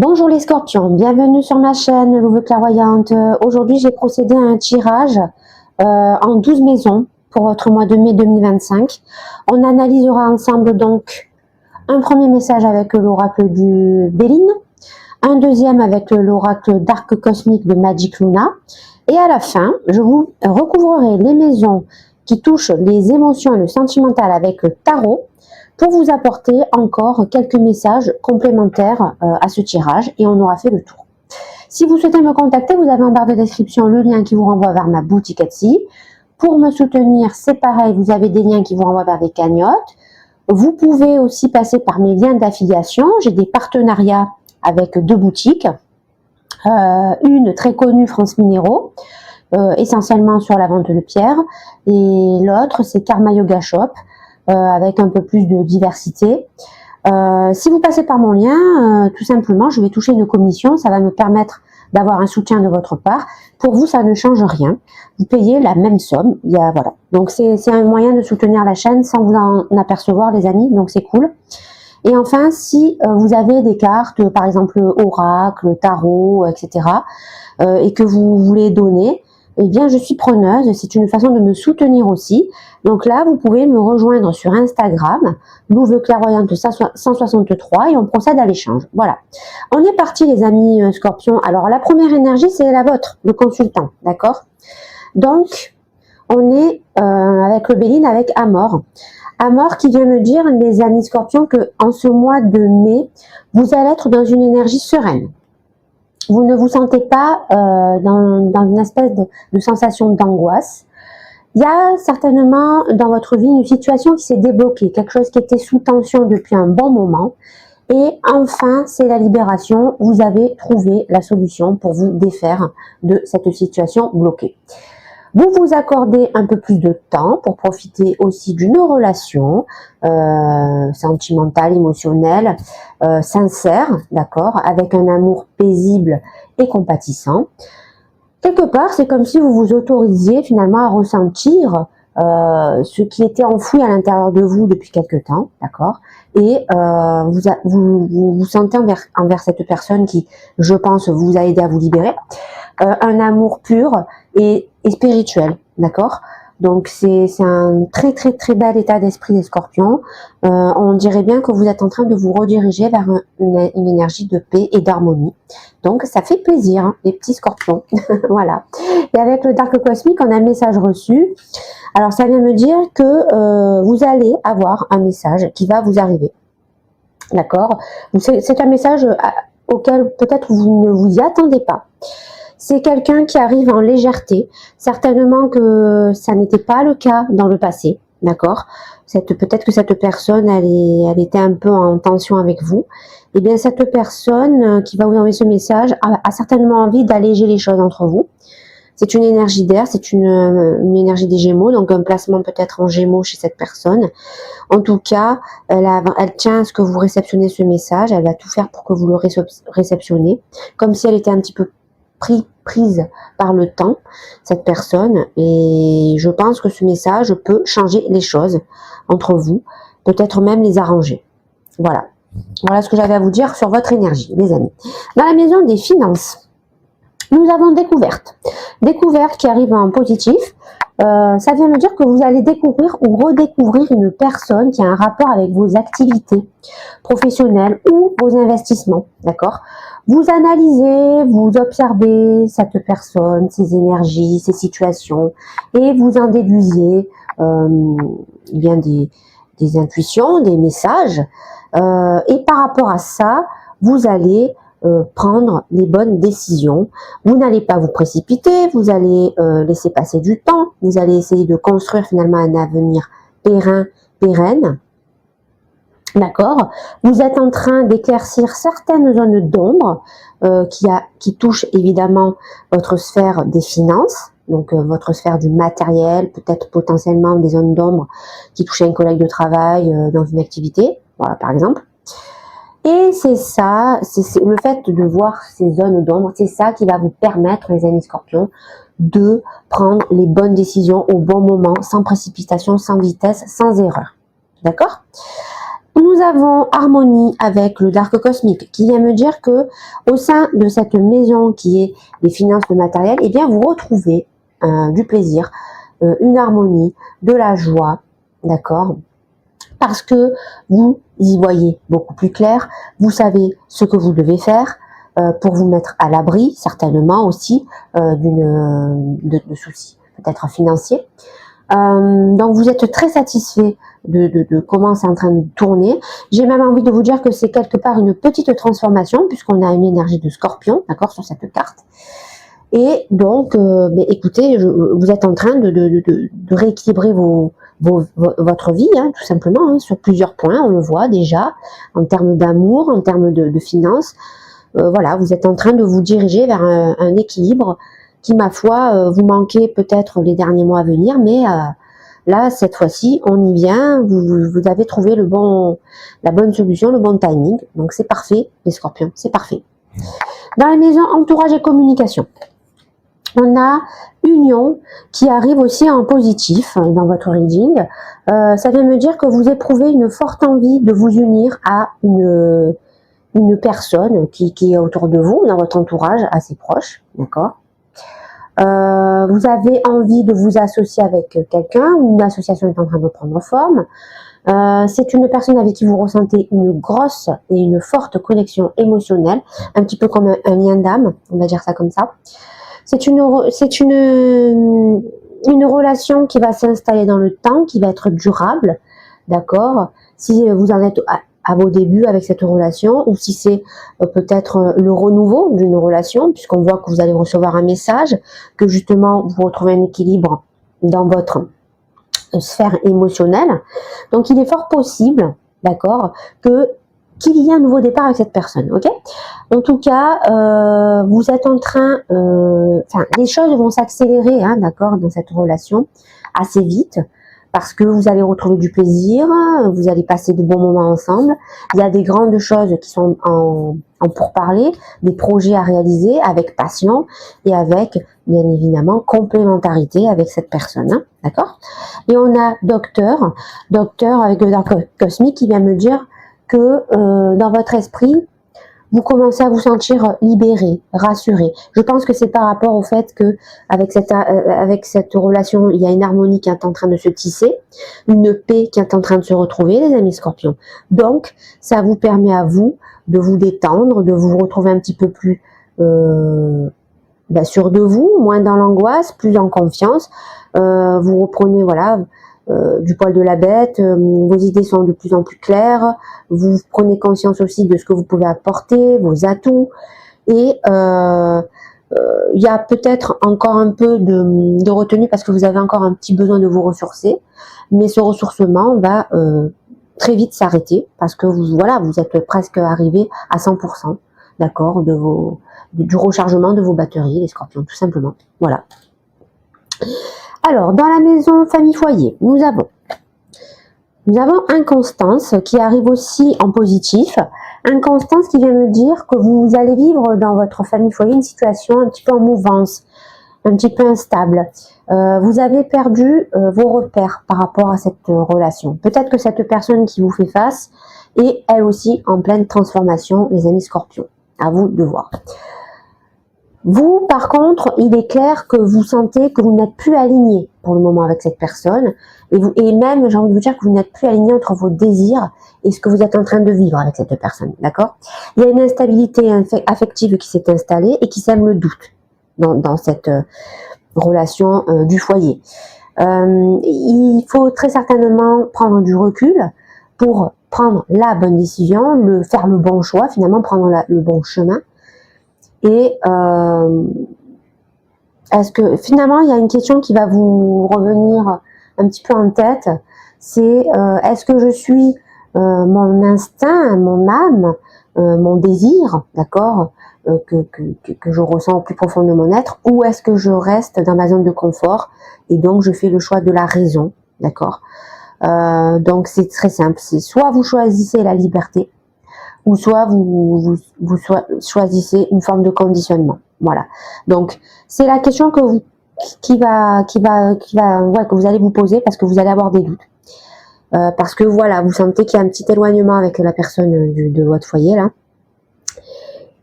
Bonjour les scorpions, bienvenue sur ma chaîne Louve Clairvoyante. Aujourd'hui j'ai procédé à un tirage en 12 maisons pour votre mois de mai 2025. On analysera ensemble donc un premier message avec l'oracle du Béline, un deuxième avec l'oracle d'arc cosmique de Magic Luna, et à la fin je vous recouvrerai les maisons qui touchent les émotions et le sentimental avec le tarot, pour vous apporter encore quelques messages complémentaires à ce tirage, et on aura fait le tour. Si vous souhaitez me contacter, vous avez en barre de description le lien qui vous renvoie vers ma boutique Etsy. Pour me soutenir, c'est pareil, vous avez des liens qui vous renvoient vers des cagnottes. Vous pouvez aussi passer par mes liens d'affiliation. J'ai des partenariats avec deux boutiques. Une très connue, France Minéraux, essentiellement sur la vente de pierres, et l'autre c'est Karma Yoga Shop, avec un peu plus de diversité. Si vous passez par mon lien, tout simplement, je vais toucher une commission. Ça va me permettre d'avoir un soutien de votre part. Pour vous, ça ne change rien. Vous payez la même somme. Voilà. Donc, c'est un moyen de soutenir la chaîne sans vous en apercevoir, les amis. Donc, c'est cool. Et enfin, si vous avez des cartes, par exemple oracle, tarot, etc., et que vous voulez donner, eh bien, je suis preneuse. C'est une façon de me soutenir aussi. Donc là, vous pouvez me rejoindre sur Instagram, Louve Clairvoyante 163, et on procède à l'échange. Voilà. On est parti, les amis scorpions. Alors, la première énergie, c'est la vôtre, le consultant. D'accord? Donc, on est avec le Béline, avec Amor. Amor qui vient me dire, les amis scorpions, que en ce mois de mai, vous allez être dans une énergie sereine. Vous ne vous sentez pas dans une espèce de sensation d'angoisse. Il y a certainement dans votre vie une situation qui s'est débloquée, quelque chose qui était sous tension depuis un bon moment. Et enfin, c'est la libération. Vous avez trouvé la solution pour vous défaire de cette situation bloquée. Vous vous accordez un peu plus de temps pour profiter aussi d'une relation sentimentale, émotionnelle, sincère, d'accord, avec un amour paisible et compatissant. Quelque part, c'est comme si vous vous autorisiez finalement à ressentir ce qui était enfoui à l'intérieur de vous depuis quelque temps, d'accord, et vous sentez envers cette personne qui, je pense, vous a aidé à vous libérer, un amour pur et spirituel, d'accord. Donc c'est un très très très bel état d'esprit des scorpions. On dirait bien que vous êtes en train de vous rediriger vers une énergie de paix et d'harmonie. Donc ça fait plaisir, hein, les petits scorpions. Voilà. Et avec le Dark Cosmique, on a un message reçu. Alors ça vient me dire que vous allez avoir un message qui va vous arriver. D'accord. C'est un message auquel peut-être vous ne vous y attendez pas. C'est quelqu'un qui arrive en légèreté. Certainement que ça n'était pas le cas dans le passé, d'accord. Peut-être que cette personne, elle était un peu en tension avec vous. Et bien cette personne qui va vous envoyer ce message a certainement envie d'alléger les choses entre vous. C'est une énergie d'air, c'est une énergie des Gémeaux, donc un placement peut-être en Gémeaux chez cette personne. En tout cas, elle tient à ce que vous réceptionnez ce message. Elle va tout faire pour que vous le réceptionnez, comme si elle était un petit peu prise par le temps, cette personne, et je pense que ce message peut changer les choses entre vous, peut-être même les arranger. Voilà. Voilà ce que j'avais à vous dire sur votre énergie, les amis. Dans la maison des finances, nous avons découverte qui arrive en positif. Ça vient me dire que vous allez découvrir ou redécouvrir une personne qui a un rapport avec vos activités professionnelles ou vos investissements, d'accord. Vous analysez, vous observez cette personne, ses énergies, ses situations, et vous en déduisez bien des intuitions, des messages, et par rapport à ça, vous allez prendre les bonnes décisions. Vous n'allez pas vous précipiter, vous allez laisser passer du temps, vous allez essayer de construire finalement un avenir pérenne. D'accord. Vous êtes en train d'éclaircir certaines zones d'ombre qui touchent évidemment votre sphère des finances, donc votre sphère du matériel, peut-être potentiellement des zones d'ombre qui touchent à un collègue de travail dans une activité, voilà par exemple. Et c'est ça, c'est le fait de voir ces zones d'ombre, c'est ça qui va vous permettre, les amis scorpions, de prendre les bonnes décisions au bon moment, sans précipitation, sans vitesse, sans erreur. D'accord ? Nous avons harmonie avec le dark cosmique qui vient me dire que au sein de cette maison qui est les finances, le matériel, eh bien vous retrouvez du plaisir, une harmonie, de la joie, d'accord? Parce que vous y voyez beaucoup plus clair, vous savez ce que vous devez faire pour vous mettre à l'abri, certainement aussi de soucis peut-être financiers. Donc vous êtes très satisfait de comment c'est en train de tourner. J'ai même envie de vous dire que c'est quelque part une petite transformation puisqu'on a une énergie de scorpion, d'accord, sur cette carte. Et donc, écoutez, vous êtes en train de rééquilibrer votre vie, hein, tout simplement, hein, sur plusieurs points, on le voit déjà, en termes d'amour, en termes de finances. Voilà, vous êtes en train de vous diriger vers un équilibre qui, ma foi, vous manquait peut-être les derniers mois à venir, mais là, cette fois-ci, on y vient, vous avez trouvé la bonne solution, le bon timing, donc c'est parfait, les scorpions, c'est parfait. Dans les maisons entourage et communication, on a union qui arrive aussi en positif dans votre reading. Ça vient me dire que vous éprouvez une forte envie de vous unir à une personne qui est autour de vous, dans votre entourage assez proche, d'accord. Vous avez envie de vous associer avec quelqu'un, une association est en train de prendre forme. C'est une personne avec qui vous ressentez une grosse et une forte connexion émotionnelle, un petit peu comme un lien d'âme, on va dire ça comme ça. C'est une relation qui va s'installer dans le temps, qui va être durable, d'accord. Si vous en êtes à vos débuts avec cette relation, ou si c'est peut-être le renouveau d'une relation, puisqu'on voit que vous allez recevoir un message, que justement vous retrouvez un équilibre dans votre sphère émotionnelle. Donc il est fort possible, d'accord, qu'il y ait un nouveau départ avec cette personne, ok. En tout cas, vous êtes en train, les choses vont s'accélérer, hein, d'accord, dans cette relation assez vite, parce que vous allez retrouver du plaisir, vous allez passer de bons moments ensemble. Il y a des grandes choses qui sont en pourparlers, des projets à réaliser avec passion et avec, bien évidemment, complémentarité avec cette personne, hein, d'accord. Et on a docteur avec le dark cosmique qui vient me dire que dans votre esprit, vous commencez à vous sentir libéré, rassuré. Je pense que c'est par rapport au fait que avec cette relation, il y a une harmonie qui est en train de se tisser, une paix qui est en train de se retrouver, les amis scorpions. Donc, ça vous permet à vous de vous détendre, de vous retrouver un petit peu plus sûr de vous, moins dans l'angoisse, plus en confiance. Vous reprenez, voilà, du poil de la bête, vos idées sont de plus en plus claires, vous prenez conscience aussi de ce que vous pouvez apporter, vos atouts, et il y a peut-être encore un peu de retenue parce que vous avez encore un petit besoin de vous ressourcer, mais ce ressourcement va très vite s'arrêter parce que vous êtes presque arrivé à 100%, d'accord, du rechargement de vos batteries, les scorpions, tout simplement, voilà. Alors, dans la maison famille-foyer, nous avons Inconstance qui arrive aussi en positif. Inconstance qui vient me dire que vous allez vivre dans votre famille-foyer une situation un petit peu en mouvance, un petit peu instable. Vous avez perdu vos repères par rapport à cette relation. Peut-être que cette personne qui vous fait face est elle aussi en pleine transformation, les amis scorpions. À vous de voir. Vous, par contre, il est clair que vous sentez que vous n'êtes plus aligné pour le moment avec cette personne. Et même, j'ai envie de vous dire que vous n'êtes plus aligné entre vos désirs et ce que vous êtes en train de vivre avec cette personne. D'accord? Il y a une instabilité affective qui s'est installée et qui sème le doute dans cette relation du foyer. Il faut très certainement prendre du recul pour prendre la bonne décision, faire le bon choix, finalement prendre le bon chemin. Et est-ce que finalement il y a une question qui va vous revenir un petit peu en tête, c'est est-ce que je suis mon instinct, mon âme, mon désir, d'accord, que je ressens au plus profond de mon être, ou est-ce que je reste dans ma zone de confort et donc je fais le choix de la raison, d'accord. Donc c'est très simple, c'est soit vous choisissez la liberté, ou soit vous choisissez une forme de conditionnement. Voilà. Donc c'est la question que vous allez vous poser parce que vous allez avoir des doutes. parce que voilà, vous sentez qu'il y a un petit éloignement avec la personne de votre foyer là.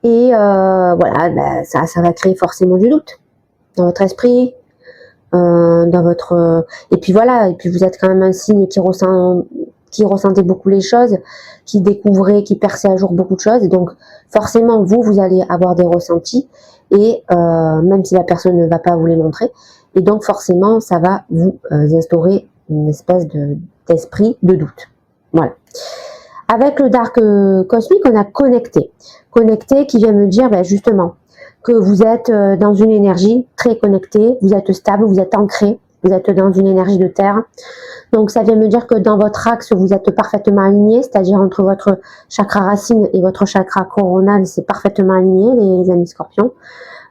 Et voilà, ben, ça va créer forcément du doute dans votre esprit, dans votre et puis voilà, et puis vous êtes quand même un signe qui ressentez beaucoup les choses, qui découvrez, qui percez à jour beaucoup de choses, et donc forcément vous allez avoir des ressentis, et même si la personne ne va pas vous les montrer, et donc forcément ça va vous instaurer une espèce d'esprit de doute. Voilà. Avec le Dark Cosmique, on a connecté qui vient me dire ben justement que vous êtes dans une énergie très connectée, vous êtes stable, vous êtes ancré, vous êtes dans une énergie de terre. Donc ça vient me dire que dans votre axe, vous êtes parfaitement aligné, c'est-à-dire entre votre chakra racine et votre chakra coronal, c'est parfaitement aligné, les amis scorpions.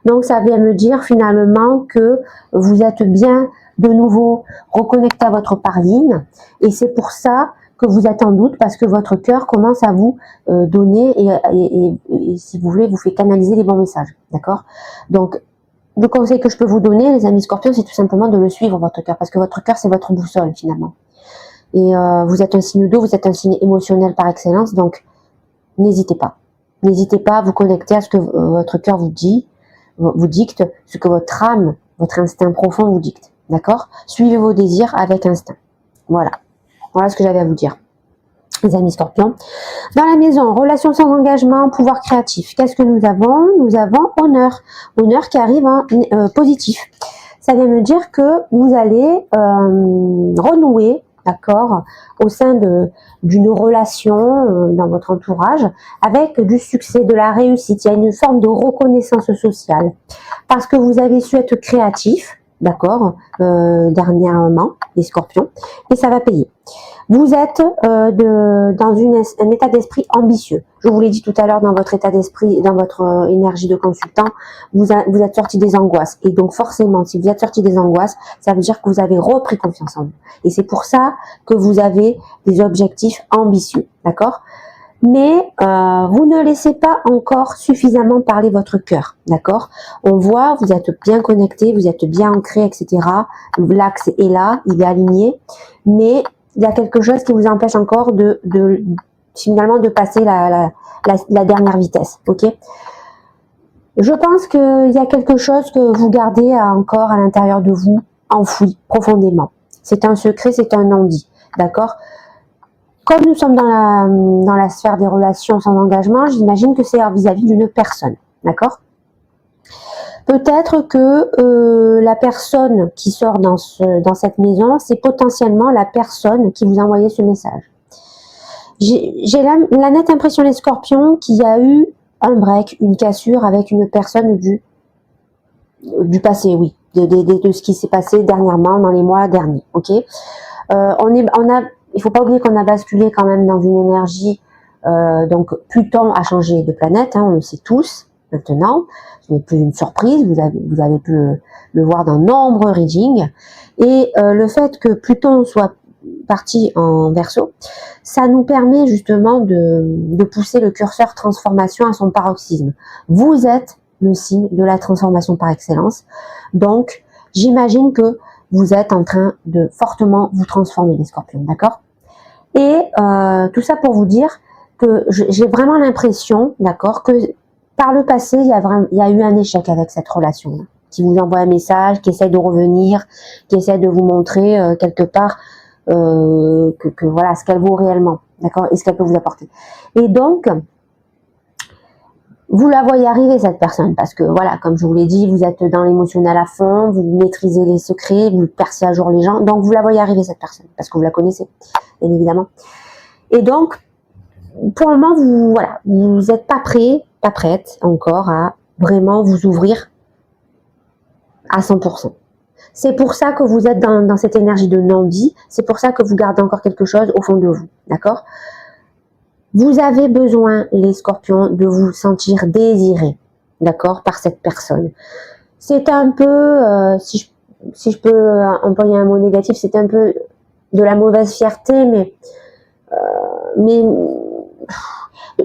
Donc ça vient me dire finalement que vous êtes bien de nouveau reconnecté à votre part yin, et c'est pour ça que vous êtes en doute, parce que votre cœur commence à vous donner et si vous voulez, vous fait canaliser les bons messages, d'accord? Donc, le conseil que je peux vous donner, les amis scorpions, c'est tout simplement de le suivre, votre cœur, parce que votre cœur, c'est votre boussole, finalement. Et vous êtes un signe d'eau, vous êtes un signe émotionnel par excellence, donc n'hésitez pas. N'hésitez pas à vous connecter à ce que votre cœur vous dit, vous dicte, ce que votre âme, votre instinct profond vous dicte, d'accord? Suivez vos désirs avec instinct. Voilà. Voilà ce que j'avais à vous dire, les amis scorpions. Dans la maison, relation sans engagement, pouvoir créatif. Qu'est-ce que nous avons? Nous avons honneur. Honneur qui arrive en positif. Ça vient me dire que vous allez renouer, d'accord, au sein d'une relation dans votre entourage, avec du succès, de la réussite. Il y a une forme de reconnaissance sociale. Parce que vous avez su être créatif, d'accord, dernièrement, les scorpions, et ça va payer. Vous êtes dans un état d'esprit ambitieux. Je vous l'ai dit tout à l'heure, dans votre état d'esprit, dans votre énergie de consultant, vous êtes sorti des angoisses. Et donc forcément, si vous êtes sorti des angoisses, ça veut dire que vous avez repris confiance en vous. Et c'est pour ça que vous avez des objectifs ambitieux, d'accord? Mais vous ne laissez pas encore suffisamment parler votre cœur, d'accord? On voit, vous êtes bien connecté, vous êtes bien ancré, etc. L'axe est là, il est aligné, mais il y a quelque chose qui vous empêche encore finalement de passer la dernière vitesse, ok? Je pense qu'il y a quelque chose que vous gardez encore à l'intérieur de vous, enfoui profondément. C'est un secret, c'est un non-dit, d'accord? Comme nous sommes dans la sphère des relations sans engagement, j'imagine que c'est vis-à-vis d'une personne, d'accord? Peut-être que la personne qui sort dans cette maison, c'est potentiellement la personne qui vous a envoyé ce message. J'ai la nette impression, les scorpions, qu'il y a eu un break, une cassure avec une personne du passé, oui, de ce qui s'est passé dernièrement, dans les mois derniers, ok? Il faut pas oublier qu'on a basculé quand même dans une énergie, donc Pluton a changé de planète, hein, on le sait tous maintenant, ce n'est plus une surprise, vous avez pu le voir dans nombreux readings, et le fait que Pluton soit parti en Verseau, ça nous permet justement de pousser le curseur transformation à son paroxysme. Vous êtes le signe de la transformation par excellence, donc j'imagine que vous êtes en train de fortement vous transformer, les scorpions, d'accord? Et tout ça pour vous dire que j'ai vraiment l'impression, d'accord, que par le passé, il y a eu un échec avec cette relation, qui vous envoie un message, qui essaie de revenir, qui essaie de vous montrer quelque part que voilà ce qu'elle vaut réellement, d'accord, et ce qu'elle peut vous apporter. Et donc, vous la voyez arriver, cette personne, parce que voilà, comme je vous l'ai dit, vous êtes dans l'émotionnel à fond, vous maîtrisez les secrets, vous percez à jour les gens, donc vous la voyez arriver, cette personne, parce que vous la connaissez, bien évidemment. Et donc, pour le moment, vous n'êtes pas prêt, pas prête encore à vraiment vous ouvrir à 100%. C'est pour ça que vous êtes dans cette énergie de non-dit, c'est pour ça que vous gardez encore quelque chose au fond de vous, d'accord? Vous avez besoin, les scorpions, de vous sentir désiré, d'accord, par cette personne. C'est un peu, si je peux employer un mot négatif, c'est un peu de la mauvaise fierté, mais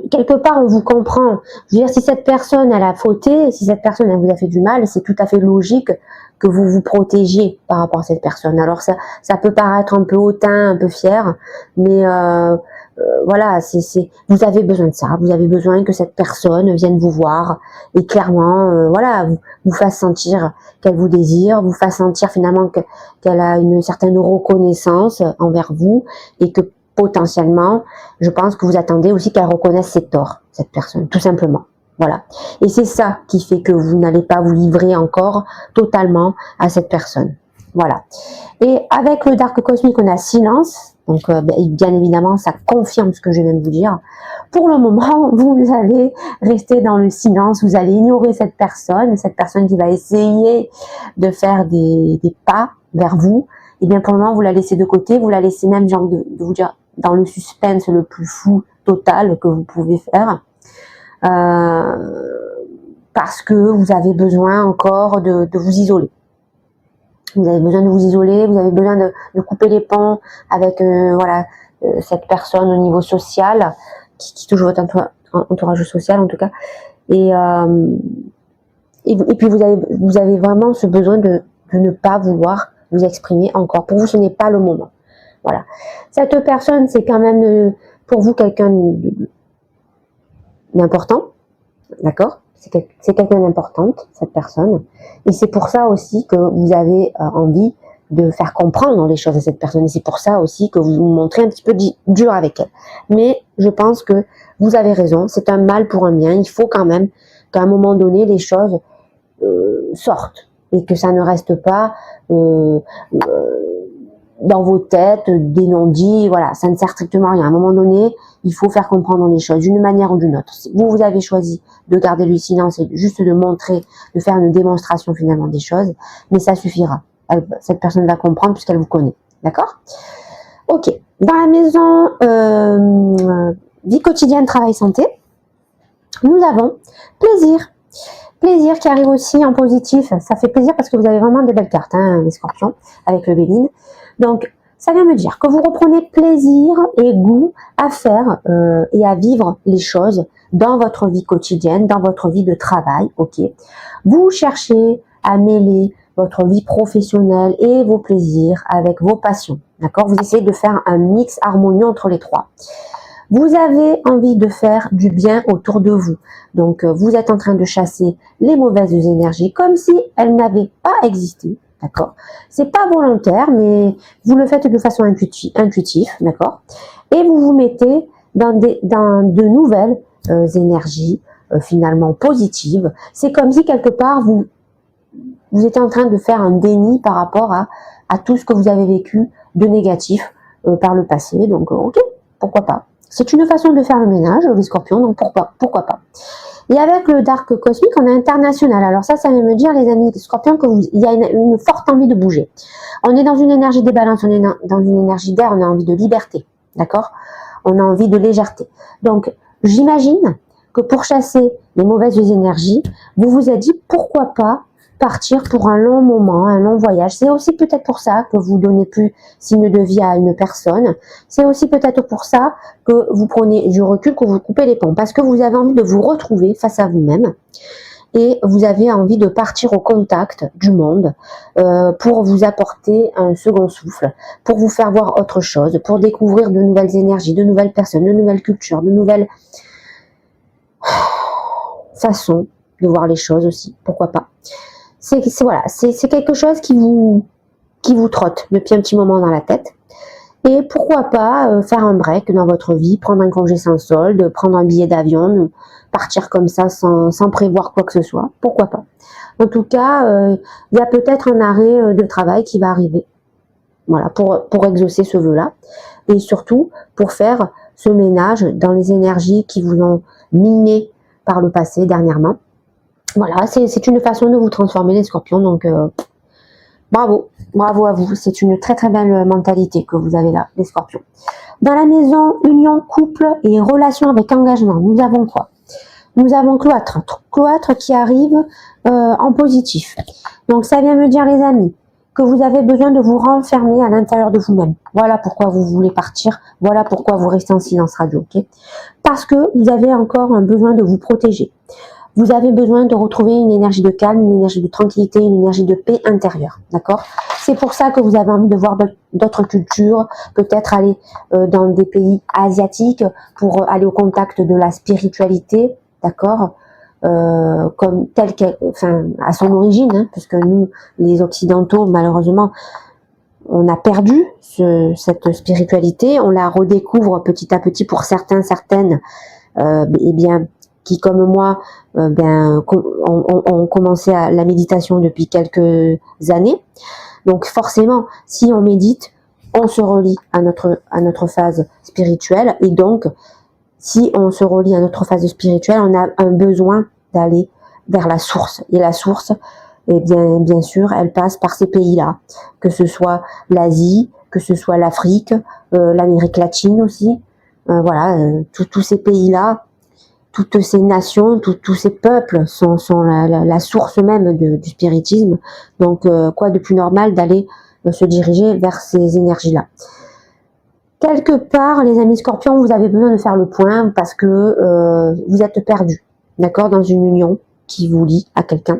quelque part on vous comprend. Je veux dire, si cette personne elle a fauté, si cette personne elle vous a fait du mal, c'est tout à fait logique que vous vous protégiez par rapport à cette personne. Alors ça peut paraître un peu hautain, un peu fier, mais voilà, vous avez besoin de ça. Vous avez besoin que cette personne vienne vous voir et clairement, voilà, vous fasse sentir qu'elle vous désire, vous fasse sentir finalement qu'elle a une certaine reconnaissance envers vous et que potentiellement, je pense que vous attendez aussi qu'elle reconnaisse ses torts, cette personne, tout simplement. Voilà. Et c'est ça qui fait que vous n'allez pas vous livrer encore totalement à cette personne. Voilà. Et avec le Dark Cosmique, on a silence. Donc, bien évidemment, ça confirme ce que je viens de vous dire. Pour le moment, vous allez rester dans le silence. Vous allez ignorer cette personne qui va essayer de faire des pas vers vous. Et bien, pour le moment, vous la laissez de côté. Vous la laissez même, genre, de vous dire, dans le suspense le plus fou total que vous pouvez faire. Parce que vous avez besoin encore de vous isoler. Vous avez besoin de vous isoler, vous avez besoin de couper les ponts avec voilà, cette personne au niveau social, qui touche votre entourage social en tout cas. Et puis vous avez vraiment ce besoin de ne pas vouloir vous exprimer encore. Pour vous, ce n'est pas le moment. Voilà. Cette personne, c'est quand même pour vous quelqu'un d'important, d'accord ? C'est quelqu'un d'importante, cette personne. Et c'est pour ça aussi que vous avez envie de faire comprendre les choses à cette personne. Et c'est pour ça aussi que vous vous montrez un petit peu dur avec elle. Mais je pense que vous avez raison, c'est un mal pour un bien. Il faut quand même qu'à un moment donné, les choses sortent. Et que ça ne reste pas dans vos têtes, des non-dits, voilà, ça ne sert strictement à rien. À un moment donné, il faut faire comprendre les choses d'une manière ou d'une autre. Vous avez choisi de garder le silence et juste de montrer, de faire une démonstration finalement des choses, mais ça suffira. Cette personne va comprendre puisqu'elle vous connaît. D'accord ? Ok. Dans la maison vie quotidienne, travail, santé, nous avons plaisir. Plaisir qui arrive aussi en positif. Ça fait plaisir parce que vous avez vraiment de belles cartes, hein, les scorpions, avec le Béline. Donc, ça vient me dire que vous reprenez plaisir et goût à faire et à vivre les choses dans votre vie quotidienne, dans votre vie de travail, ok. Vous cherchez à mêler votre vie professionnelle et vos plaisirs avec vos passions, d'accord. Vous essayez de faire un mix harmonieux entre les trois. Vous avez envie de faire du bien autour de vous. Donc, vous êtes en train de chasser les mauvaises énergies comme si elles n'avaient pas existé. D'accord. C'est pas volontaire, mais vous le faites de façon intuitive, d'accord. Et vous vous mettez dans de nouvelles énergies finalement positives. C'est comme si quelque part vous étiez en train de faire un déni par rapport à tout ce que vous avez vécu de négatif par le passé. Donc, ok, pourquoi pas. C'est une façon de faire le ménage, les scorpions, donc pourquoi pas. Et avec le Dark Cosmique, on a international. Alors ça vient me dire, les amis scorpions, il y a une forte envie de bouger. On est dans une énergie des balances, on est dans une énergie d'air, on a envie de liberté, d'accord. On a envie de légèreté. Donc, j'imagine que pour chasser les mauvaises énergies, vous vous êtes dit, pourquoi pas partir pour un long moment, un long voyage. C'est aussi peut-être pour ça que vous donnez plus signe de vie à une personne. C'est aussi peut-être pour ça que vous prenez du recul, que vous coupez les ponts. Parce que vous avez envie de vous retrouver face à vous-même. Et vous avez envie de partir au contact du monde pour vous apporter un second souffle, pour vous faire voir autre chose, pour découvrir de nouvelles énergies, de nouvelles personnes, de nouvelles cultures, de nouvelles façons de voir les choses aussi. Pourquoi pas. C'est quelque chose qui vous trotte depuis un petit moment dans la tête. Et pourquoi pas faire un break dans votre vie, prendre un congé sans solde, prendre un billet d'avion, partir comme ça sans prévoir quoi que ce soit. Pourquoi pas. En tout cas, il y a peut-être un arrêt de travail qui va arriver. Voilà, pour exaucer ce vœu-là. Et surtout, pour faire ce ménage dans les énergies qui vous ont miné par le passé dernièrement. Voilà, c'est une façon de vous transformer, les scorpions, donc bravo à vous, c'est une très très belle mentalité que vous avez là, les scorpions. Dans la maison union, couple et relation avec engagement, nous avons quoi? Nous avons cloître qui arrive en positif. Donc ça vient me dire, les amis, que vous avez besoin de vous renfermer à l'intérieur de vous-même. Voilà pourquoi vous voulez partir, voilà pourquoi vous restez en silence radio, ok? Parce que vous avez encore un besoin de vous protéger. vous avez besoin de retrouver une énergie de calme, une énergie de tranquillité, une énergie de paix intérieure, d'accord? C'est pour ça que vous avez envie de voir d'autres cultures, peut-être aller dans des pays asiatiques pour aller au contact de la spiritualité, d'accord? Comme telle qu'elle, enfin, à son origine, hein, puisque nous, les Occidentaux, malheureusement, on a perdu cette spiritualité, on la redécouvre petit à petit pour certains, certaines, et bien, qui comme moi, ont commencé la méditation depuis quelques années. Donc forcément, si on médite, on se relie à notre phase spirituelle, et donc, si on se relie à notre phase spirituelle, on a un besoin d'aller vers la source. Et la source, eh bien sûr, elle passe par ces pays-là, que ce soit l'Asie, que ce soit l'Afrique, l'Amérique latine aussi. Voilà, tous ces pays-là, toutes ces nations, tous ces peuples sont la source même du spiritisme. Donc, quoi de plus normal d'aller se diriger vers ces énergies-là. Quelque part, les amis scorpions, vous avez besoin de faire le point parce que vous êtes perdus, d'accord, dans une union qui vous lie à quelqu'un.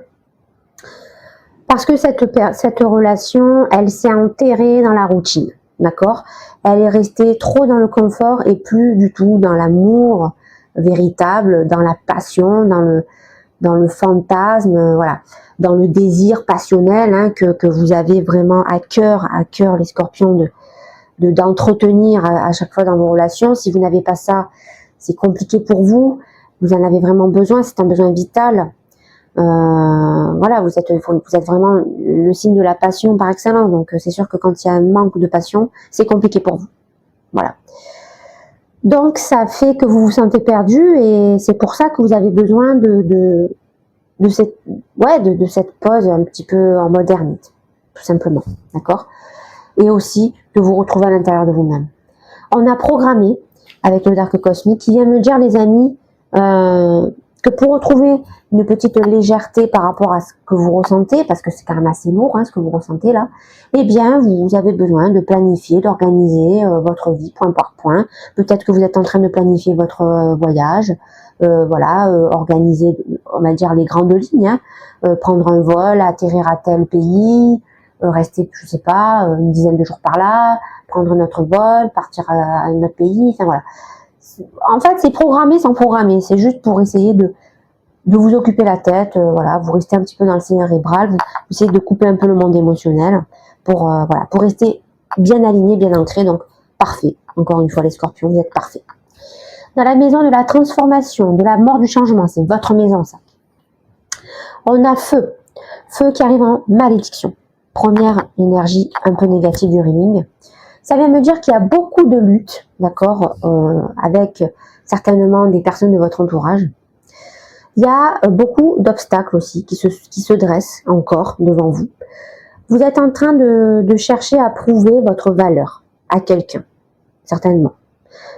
Parce que cette relation, elle s'est enterrée dans la routine, d'accord? Elle est restée trop dans le confort et plus du tout dans l'amour véritable, dans la passion, dans le fantasme, voilà, dans le désir passionnel, hein, que vous avez vraiment à cœur les scorpions, d'entretenir à chaque fois dans vos relations. Si vous n'avez pas ça, c'est compliqué pour vous. Vous en avez vraiment besoin, c'est un besoin vital. Voilà, vous êtes vraiment le signe de la passion par excellence. Donc c'est sûr que quand il y a un manque de passion, c'est compliqué pour vous. Voilà. Donc ça fait que vous vous sentez perdu, et c'est pour ça que vous avez besoin de cette pause un petit peu en mode ermite, tout simplement, d'accord? Et aussi de vous retrouver à l'intérieur de vous-même. On a programmé avec le Dark Cosmique qui vient me dire, les amis, que pour retrouver une petite légèreté par rapport à ce que vous ressentez, parce que c'est quand même assez lourd, hein, ce que vous ressentez là, eh bien vous avez besoin de planifier, d'organiser votre vie point par point. Peut-être que vous êtes en train de planifier votre voyage, voilà, organiser, on va dire, les grandes lignes, hein, prendre un vol, atterrir à tel pays, rester, je sais pas, une dizaine de jours par là, prendre notre vol, partir à un autre pays, enfin voilà. En fait, c'est programmé sans programmer, c'est juste pour essayer de vous occuper la tête, voilà, vous restez un petit peu dans le cérébral, vous essayez de couper un peu le monde émotionnel pour, voilà, pour rester bien aligné, bien ancré, donc parfait. Encore une fois, les scorpions, vous êtes parfaits. Dans la maison de la transformation, de la mort, du changement, c'est votre maison, ça. On a feu, feu qui arrive en malédiction. Première énergie un peu négative du reading. Ça vient me dire qu'il y a beaucoup de luttes, d'accord, avec certainement des personnes de votre entourage. Il y a beaucoup d'obstacles aussi qui se dressent encore devant vous. Vous êtes en train de chercher à prouver votre valeur à quelqu'un, certainement.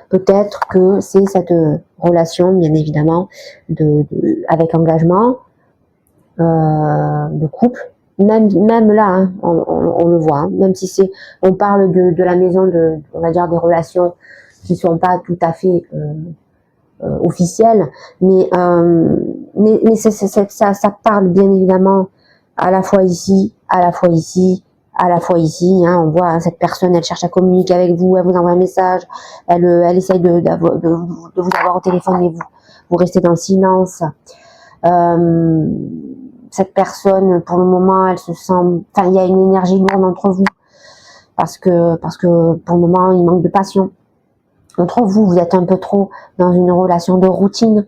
Peut-être que c'est cette relation, bien évidemment, avec engagement, de couple. Même là, hein, on le voit, hein, même si on parle de la maison, on va dire, des relations qui sont pas tout à fait officielles, mais ça parle bien évidemment à la fois ici, à la fois ici, à la fois ici, hein, on voit, hein, cette personne, elle cherche à communiquer avec vous, elle vous envoie un message, elle essaye de vous avoir au téléphone, mais vous restez dans le silence. Cette personne, pour le moment, elle se sent, enfin, il y a une énergie lourde entre vous, parce que pour le moment, il manque de passion. Entre vous, vous êtes un peu trop dans une relation de routine.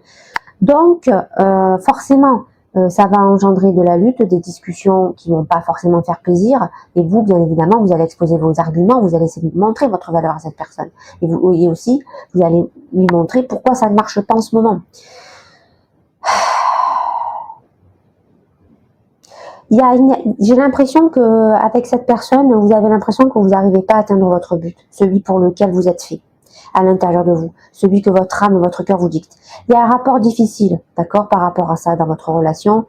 Donc, forcément, ça va engendrer de la lutte, des discussions qui vont pas forcément faire plaisir. Et vous, bien évidemment, vous allez exposer vos arguments, vous allez essayer de montrer votre valeur à cette personne. Et aussi, vous allez lui montrer pourquoi ça ne marche pas en ce moment. J'ai l'impression que avec cette personne, vous avez l'impression que vous n'arrivez pas à atteindre votre but, celui pour lequel vous êtes fait, à l'intérieur de vous, celui que votre âme, votre cœur vous dicte. Il y a un rapport difficile, d'accord, par rapport à ça dans votre relation.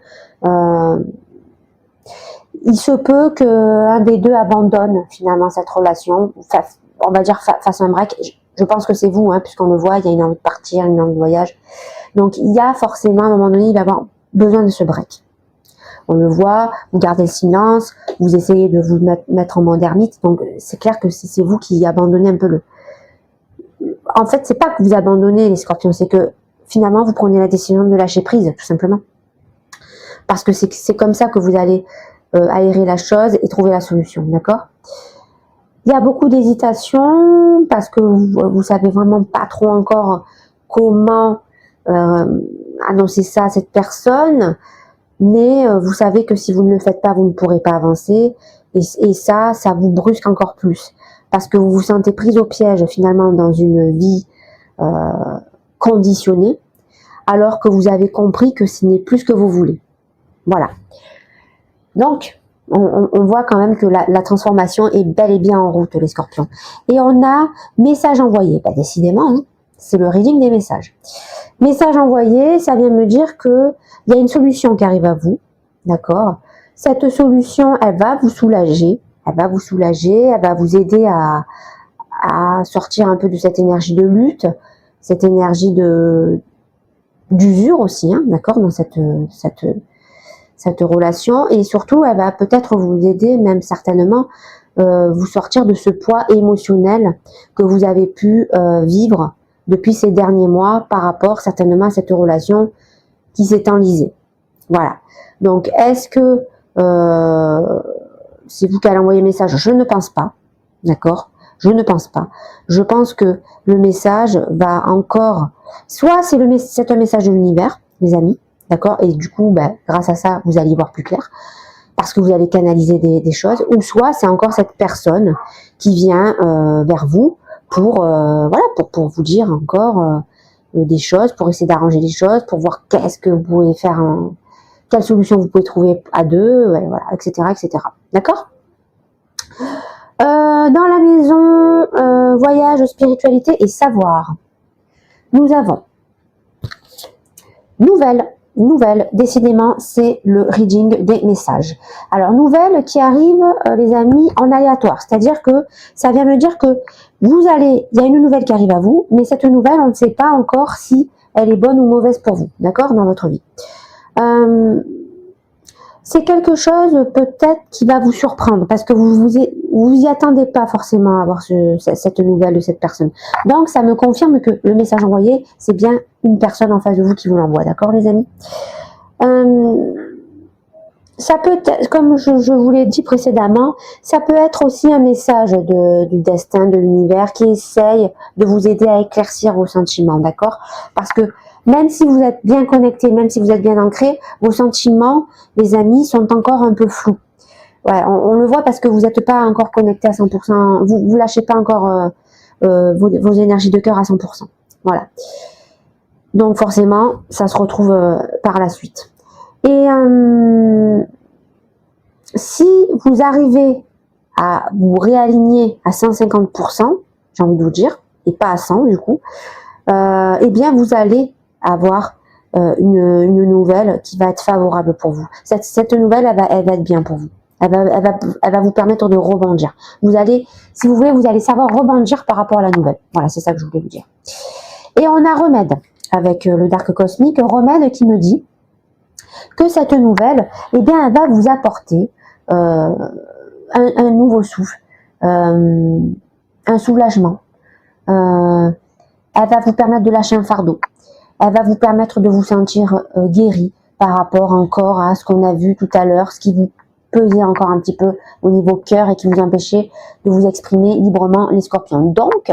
Il se peut que un des deux abandonne finalement cette relation, on va dire fasse un break. Je pense que c'est vous, hein, puisqu'on le voit, il y a une envie de partir, une envie de voyage. Donc, il y a forcément, à un moment donné, il va avoir besoin de ce break. On le voit, vous gardez le silence, vous essayez de vous mettre en mode ermite. Donc, c'est clair que c'est vous qui abandonnez un peu le... En fait, c'est pas que vous abandonnez les scorpions, c'est que finalement, vous prenez la décision de lâcher prise, tout simplement. Parce que c'est comme ça que vous allez aérer la chose et trouver la solution, d'accord? Il y a beaucoup d'hésitation parce que vous savez vraiment pas trop encore comment annoncer ça à cette personne, mais vous savez que si vous ne le faites pas, vous ne pourrez pas avancer, et ça vous brusque encore plus, parce que vous vous sentez prise au piège finalement dans une vie conditionnée, alors que vous avez compris que ce n'est plus ce que vous voulez. Voilà. Donc, on voit quand même que la transformation est bel et bien en route, les scorpions. Et on a message envoyé. Bah, décidément, hein, c'est le reading des messages. Message envoyé, ça vient me dire que il y a une solution qui arrive à vous. D'accord? Cette solution, elle va vous soulager. Elle va vous soulager, elle va vous aider à sortir un peu de cette énergie de lutte, cette énergie d'usure aussi, hein, d'accord, dans cette relation, et surtout elle va peut-être vous aider, même certainement vous sortir de ce poids émotionnel que vous avez pu vivre depuis ces derniers mois par rapport certainement à cette relation qui s'est enlisée. Voilà. Donc est-ce que c'est vous qui allez envoyer le message? Je ne pense pas, d'accord, je ne pense pas. Je pense que le message va encore, soit c'est un message de l'univers, les amis, d'accord, et du coup, ben, grâce à ça, vous allez y voir plus clair, parce que vous allez canaliser des choses, ou soit c'est encore cette personne qui vient vers vous pour, voilà, pour vous dire encore des choses, pour essayer d'arranger les choses, pour voir qu'est-ce que vous pouvez faire, quelle solution vous pouvez trouver à deux, voilà, etc., etc. D'accord? Dans la maison voyage, spiritualité et savoir, nous avons nouvelle, décidément c'est le reading des messages. Alors nouvelle qui arrive les amis en aléatoire, c'est-à-dire que ça vient me dire que il y a une nouvelle qui arrive à vous, mais cette nouvelle on ne sait pas encore si elle est bonne ou mauvaise pour vous, d'accord, dans votre vie. C'est quelque chose peut-être qui va vous surprendre parce que vous y attendez pas forcément à avoir cette nouvelle de cette personne. Donc ça me confirme que le message envoyé, c'est bien une personne en face de vous qui vous l'envoie, d'accord les amis? Ça peut être, comme je vous l'ai dit précédemment, ça peut être aussi un message du destin, de l'univers qui essaye de vous aider à éclaircir vos sentiments, d'accord? Parce que même si vous êtes bien connecté, même si vous êtes bien ancré, vos sentiments, les amis, sont encore un peu flous. Ouais, on le voit parce que vous n'êtes pas encore connecté à 100%, vous lâchez pas encore vos énergies de cœur à 100%. Voilà. Donc forcément, ça se retrouve par la suite. Et si vous arrivez à vous réaligner à 150%, j'ai envie de vous dire, et pas à 100 du coup, eh bien vous allez avoir une nouvelle qui va être favorable pour vous. Cette nouvelle, elle va être bien pour vous. Elle va vous permettre de rebondir. Vous allez, si vous voulez, vous allez savoir rebondir par rapport à la nouvelle. Voilà, c'est ça que je voulais vous dire. Et on a Remède avec le Dark Cosmique. Remède qui me dit que cette nouvelle, eh bien, elle va vous apporter un nouveau souffle, un soulagement. Elle va vous permettre de lâcher un fardeau. Elle va vous permettre de vous sentir guéri par rapport encore à ce qu'on a vu tout à l'heure, ce qui vous pesait encore un petit peu au niveau cœur et qui vous empêchait de vous exprimer librement, les scorpions. Donc,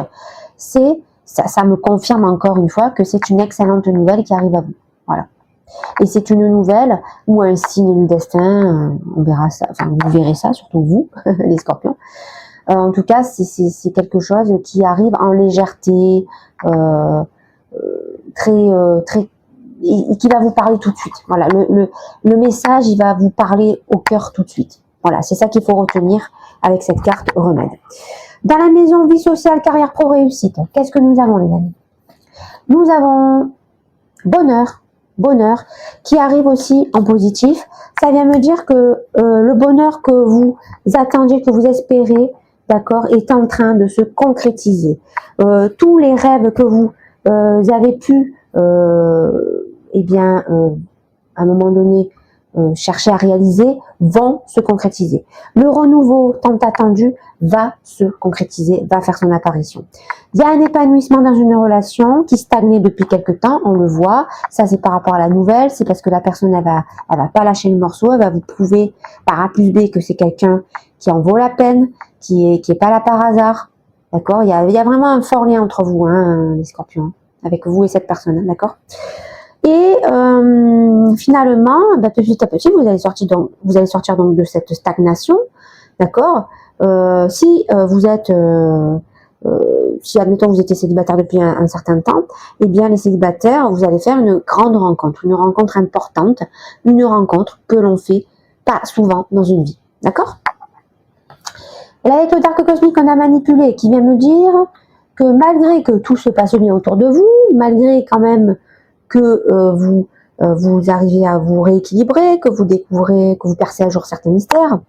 ça me confirme encore une fois que c'est une excellente nouvelle qui arrive à vous. Voilà. Et c'est une nouvelle ou un signe du destin, on verra ça, enfin vous verrez ça, surtout vous, les scorpions. En tout cas, c'est quelque chose qui arrive en légèreté, très, et qui va vous parler tout de suite. Voilà, le message, il va vous parler au cœur tout de suite. Voilà, c'est ça qu'il faut retenir avec cette carte Remède. Dans la maison vie sociale, carrière pro, réussite, qu'est-ce que nous avons, les amis? Nous avons bonheur qui arrive aussi en positif. Ça vient me dire que le bonheur que vous attendiez, que vous espérez, d'accord, est en train de se concrétiser. Tous les rêves que vous avez pu, eh bien, à un moment donné, chercher à réaliser, vont se concrétiser. Le renouveau tant attendu va se concrétiser, va faire son apparition. Il y a un épanouissement dans une relation qui stagnait depuis quelque temps, on le voit. Ça, c'est par rapport à la nouvelle, c'est parce que la personne, elle va pas lâcher le morceau, elle va vous prouver par A plus B que c'est quelqu'un qui en vaut la peine, qui est pas là par hasard. D'accord? Il y a vraiment un fort lien entre vous, hein, les scorpions, avec vous et cette personne, d'accord? Et finalement, petit à petit, vous allez sortir donc de cette stagnation, d'accord. Si vous êtes, si admettons vous étiez célibataire depuis un certain temps, eh bien les célibataires, vous allez faire une grande rencontre, une rencontre importante, une rencontre que l'on fait pas souvent dans une vie, d'accord. Et là, avec le Dark Cosmique qu'on a manipulé, qui vient me dire que malgré que tout se passe bien autour de vous, malgré quand même que vous arrivez à vous rééquilibrer, que vous découvrez, que vous percez à jour certains mystères,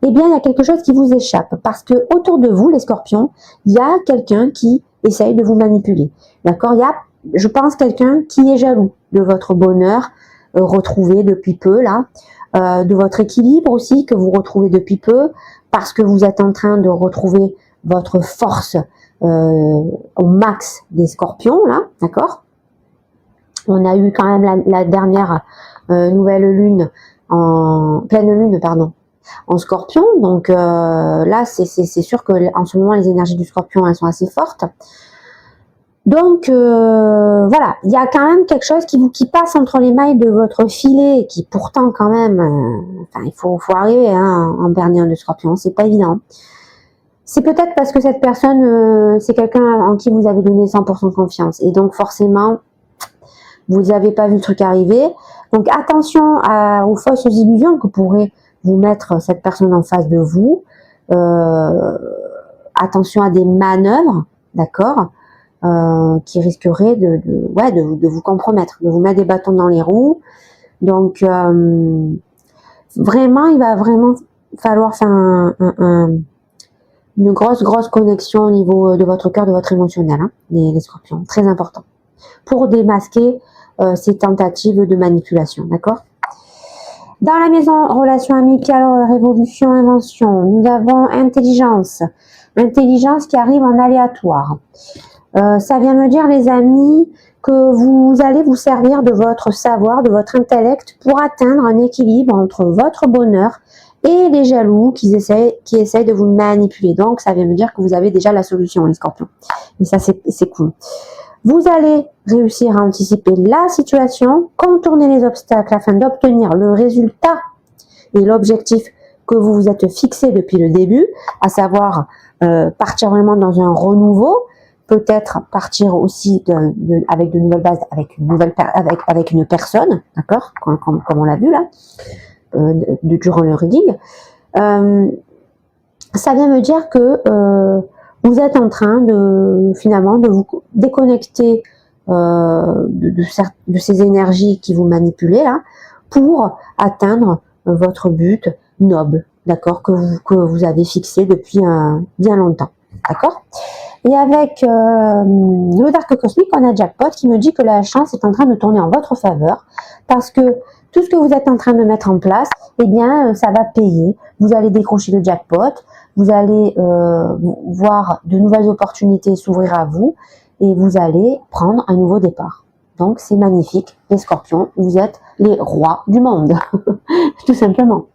eh bien, il y a quelque chose qui vous échappe. Parce que autour de vous, les scorpions, il y a quelqu'un qui essaye de vous manipuler. D'accord? Il y a, je pense, quelqu'un qui est jaloux de votre bonheur retrouvé depuis peu, là, de votre équilibre aussi, que vous retrouvez depuis peu, parce que vous êtes en train de retrouver votre force au max des scorpions, là, d'accord? On a eu quand même la dernière nouvelle lune, pleine lune, pardon, en scorpion. Donc là, c'est sûr que en ce moment, les énergies du scorpion, elles sont assez fortes. Donc voilà, il y a quand même quelque chose qui passe entre les mailles de votre filet, et qui pourtant quand même, enfin, il faut arriver hein, en bernier de scorpion, c'est pas évident. C'est peut-être parce que cette personne, c'est quelqu'un en qui vous avez donné 100% confiance. Et donc forcément, vous n'avez pas vu le truc arriver. Donc attention aux fausses illusions que pourrait vous mettre cette personne en face de vous. Attention à des manœuvres, d'accord, qui risqueraient de vous compromettre, de vous mettre des bâtons dans les roues. Donc vraiment, il va vraiment falloir faire une grosse connexion au niveau de votre cœur, de votre émotionnel, hein, les scorpions, très important, pour démasquer ces tentatives de manipulation, d'accord. Dans la maison relation amicale, révolution, invention, nous avons intelligence qui arrive en aléatoire. Ça vient me dire, les amis, que vous allez vous servir de votre savoir, de votre intellect pour atteindre un équilibre entre votre bonheur et les jaloux qui essayent de vous manipuler. Donc ça vient me dire que vous avez déjà la solution, les scorpions. Et ça, c'est cool. Vous allez réussir à anticiper la situation, contourner les obstacles afin d'obtenir le résultat et l'objectif que vous vous êtes fixé depuis le début, à savoir partir vraiment dans un renouveau, peut-être partir aussi avec de nouvelles bases, avec une personne, d'accord, comme on l'a vu là, durant le reading. Ça vient me dire que vous êtes en train finalement de vous déconnecter de ces énergies qui vous manipulent là, pour atteindre votre but noble, d'accord, que vous avez fixé depuis bien longtemps, d'accord. Et avec le Dark Cosmique, on a Jackpot qui me dit que la chance est en train de tourner en votre faveur, parce que tout ce que vous êtes en train de mettre en place, eh bien, ça va payer. Vous allez décrocher le jackpot, vous allez voir de nouvelles opportunités s'ouvrir à vous, et vous allez prendre un nouveau départ. Donc, c'est magnifique, les scorpions, vous êtes les rois du monde, tout simplement.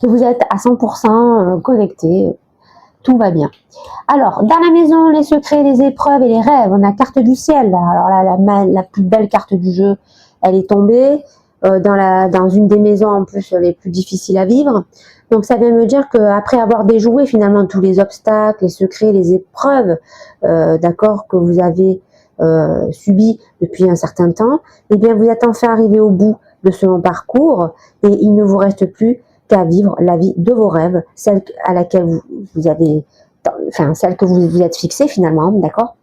Vous êtes à 100% connectés, tout va bien. Alors, dans la maison, les secrets, les épreuves et les rêves, on a carte du ciel. Alors là, la plus belle carte du jeu, elle est tombée dans une des maisons en plus les plus difficiles à vivre. Donc ça vient me dire qu'après avoir déjoué finalement tous les obstacles, les secrets, les épreuves, d'accord, que vous avez subi depuis un certain temps, eh bien vous êtes enfin arrivé au bout de ce long parcours et il ne vous reste plus qu'à vivre la vie de vos rêves, celle à laquelle vous avez, enfin celle que vous êtes fixée finalement, d'accord.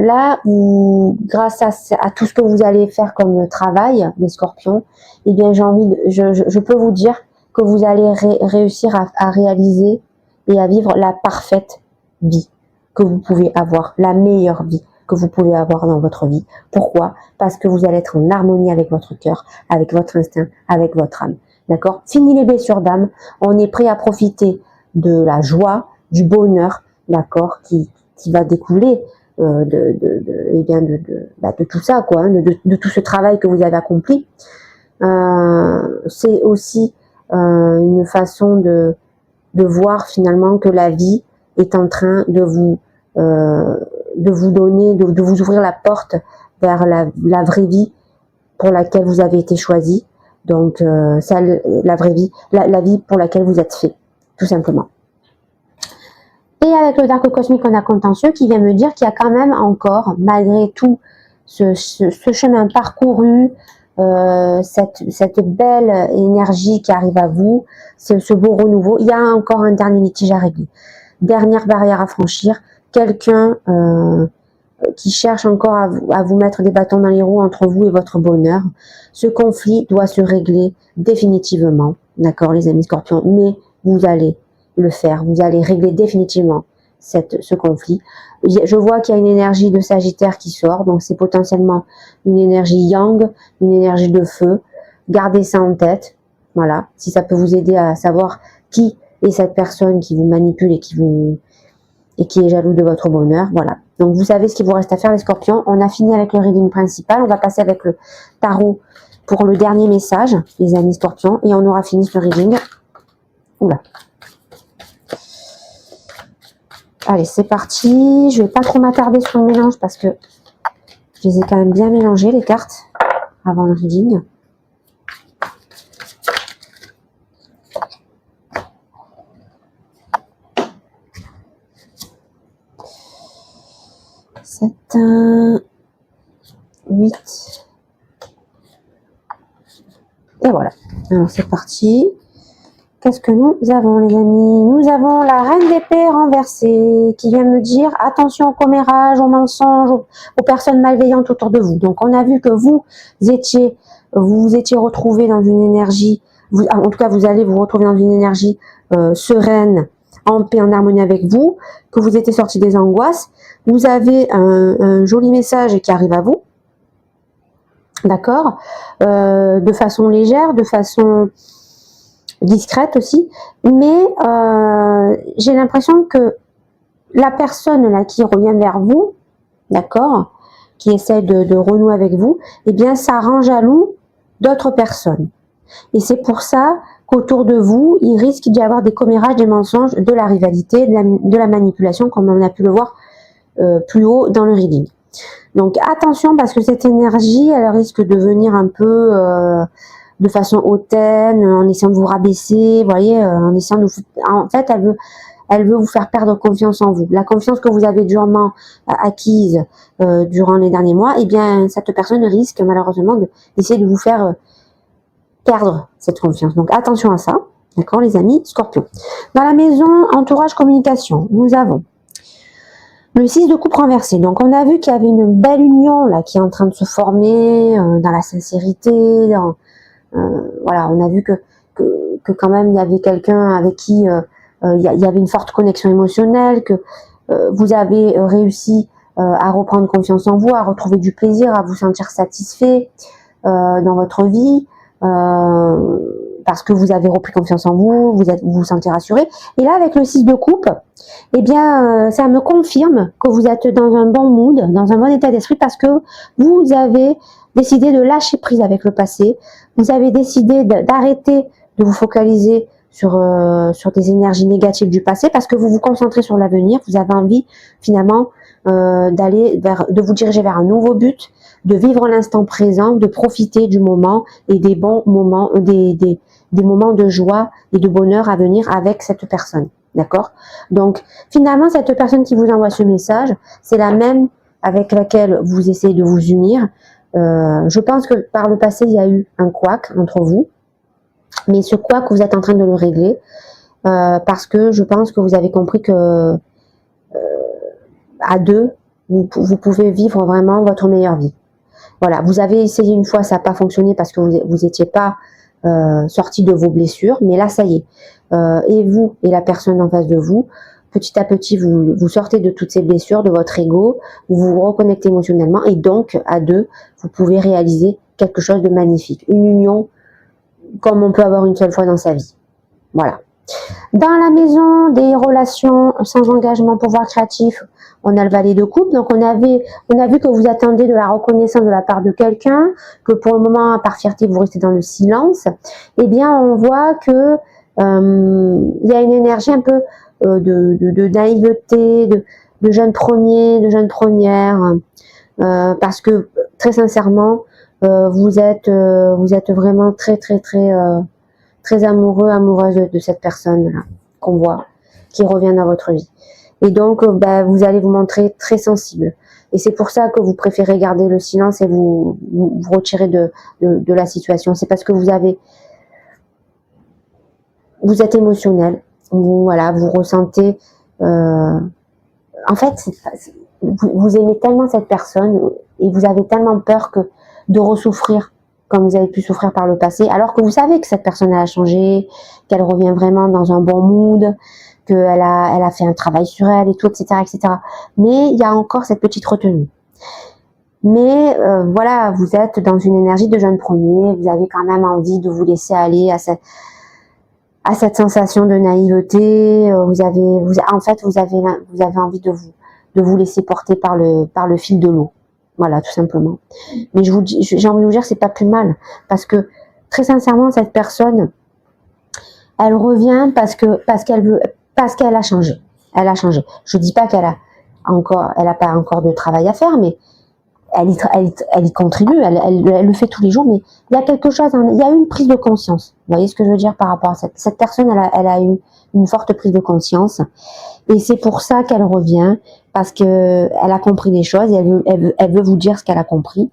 là où, grâce à tout ce que vous allez faire comme travail, les scorpions, eh bien, je peux vous dire que vous allez réussir à réaliser et à vivre la parfaite vie que vous pouvez avoir, la meilleure vie que vous pouvez avoir dans votre vie. Pourquoi? Parce que vous allez être en harmonie avec votre cœur, avec votre instinct, avec votre âme. D'accord? Fini les blessures d'âme. On est prêt à profiter de la joie, du bonheur, d'accord, qui va découler de tout ça, quoi, hein, de tout ce travail que vous avez accompli. C'est aussi une façon de voir finalement que la vie est en train de vous donner, de vous ouvrir la porte vers la vraie vie pour laquelle vous avez été choisi. Donc, la vraie vie, la vie pour laquelle vous êtes fait, tout simplement. Et avec le Dark Cosmique, on a Contentieux qui vient me dire qu'il y a quand même encore, malgré tout ce chemin parcouru, cette belle énergie qui arrive à vous, ce beau renouveau, il y a encore un dernier litige à régler. Dernière barrière à franchir, quelqu'un qui cherche encore à vous mettre des bâtons dans les roues entre vous et votre bonheur. Ce conflit doit se régler définitivement, d'accord les amis scorpions, mais vous allez le faire, vous allez régler définitivement ce conflit. Je vois qu'il y a une énergie de Sagittaire qui sort, donc c'est potentiellement une énergie yang, une énergie de feu. Gardez ça en tête, voilà, si ça peut vous aider à savoir qui est cette personne qui vous manipule et qui est jaloux de votre bonheur, voilà. Donc vous savez ce qu'il vous reste à faire les scorpions. On a fini avec le reading principal, on va passer avec le tarot pour le dernier message, les amis scorpions, et on aura fini ce reading. Oula. Allez, c'est parti. Je vais pas trop m'attarder sur le mélange parce que je les ai quand même bien mélangées, les cartes, avant le reading. C'est un 8. Et voilà. Alors, c'est parti. Qu'est-ce que nous avons, les amis? Nous avons la reine d'épée renversée qui vient me dire attention au commérage, aux mensonges, aux personnes malveillantes autour de vous. Donc, on a vu que vous étiez retrouvé dans une énergie, en tout cas, vous allez vous retrouver dans une énergie sereine, en paix, en harmonie avec vous, que vous étiez sorti des angoisses. Vous avez un joli message qui arrive à vous, d'accord, de façon légère, de façon discrète aussi, mais j'ai l'impression que la personne là qui revient vers vous, d'accord, qui essaie de renouer avec vous, eh bien ça rend jaloux d'autres personnes. Et c'est pour ça qu'autour de vous, il risque d'y avoir des commérages, des mensonges, de la rivalité, de la manipulation, comme on a pu le voir plus haut dans le reading. Donc attention parce que cette énergie, elle risque de venir un peu de façon hautaine, en essayant de vous rabaisser, vous voyez, en essayant de en fait, elle veut vous faire perdre confiance en vous. La confiance que vous avez durement acquise durant les derniers mois, eh bien, cette personne risque malheureusement d'essayer de vous faire perdre cette confiance. Donc attention à ça, d'accord les amis scorpions. Dans la maison entourage communication, nous avons le 6 de coupe renversé. Donc on a vu qu'il y avait une belle union là qui est en train de se former dans la sincérité, voilà, on a vu que quand même il y avait quelqu'un avec qui il y avait une forte connexion émotionnelle, que vous avez réussi à reprendre confiance en vous, à retrouver du plaisir, à vous sentir satisfait dans votre vie, parce que vous avez repris confiance en vous, vous vous sentez rassuré. Et là, avec le 6 de coupe, eh bien, ça me confirme que vous êtes dans un bon mood, dans un bon état d'esprit, parce que vous avez décidé de lâcher prise avec le passé. Vous avez décidé d'arrêter de vous focaliser sur des énergies négatives du passé, parce que vous vous concentrez sur l'avenir. Vous avez envie, finalement, de vous diriger vers un nouveau but, de vivre l'instant présent, de profiter du moment et des bons moments, des moments de joie et de bonheur à venir avec cette personne. D'accord? Donc, finalement, cette personne qui vous envoie ce message, c'est la même avec laquelle vous essayez de vous unir. Je pense que par le passé, il y a eu un couac entre vous, mais ce couac, vous êtes en train de le régler parce que je pense que vous avez compris que à deux, vous pouvez vivre vraiment votre meilleure vie. Voilà, vous avez essayé une fois, ça n'a pas fonctionné parce que vous étiez pas sorti de vos blessures, mais là, ça y est. Et vous et la personne en face de vous, petit à petit, vous sortez de toutes ces blessures, de votre ego, vous vous reconnectez émotionnellement et donc, à deux, vous pouvez réaliser quelque chose de magnifique. Une union comme on peut avoir une seule fois dans sa vie. Voilà. Dans la maison des relations sans engagement, pouvoir créatif, on a le valet de coupe. Donc on a vu que vous attendez de la reconnaissance de la part de quelqu'un, que pour le moment, par fierté, vous restez dans le silence. Eh bien, on voit que il y a une énergie un peu de naïveté, de jeunes premiers, de jeunes premières, parce que très sincèrement, vous êtes vraiment très amoureux, amoureuse de cette personne-là qu'on voit, qui revient dans votre vie. Et donc, vous allez vous montrer très sensible. Et c'est pour ça que vous préférez garder le silence et vous retirer de la situation. C'est parce que vous êtes émotionnel. Voilà, vous ressentez... en fait, vous aimez tellement cette personne et vous avez tellement peur de ressouffrir comme vous avez pu souffrir par le passé, alors que vous savez que cette personne a changé, qu'elle revient vraiment dans un bon mood, qu'elle a fait un travail sur elle et tout, etc., etc. Mais il y a encore cette petite retenue. Mais voilà, vous êtes dans une énergie de jeune premier, vous avez quand même envie de vous laisser aller à cette sensation de naïveté. Vous avez envie de vous laisser porter par le fil de l'eau. Voilà, tout simplement. Mais j'ai envie de vous dire, c'est pas plus mal, parce que très sincèrement, cette personne, elle revient parce qu'elle a changé. Elle a changé. Je dis pas elle a pas encore de travail à faire, mais elle y contribue, elle le fait tous les jours, mais il y a quelque chose, il y a une prise de conscience. Vous voyez ce que je veux dire par rapport à cette personne, elle a eu une forte prise de conscience, et c'est pour ça qu'elle revient, parce que elle a compris des choses, et elle veut vous dire ce qu'elle a compris,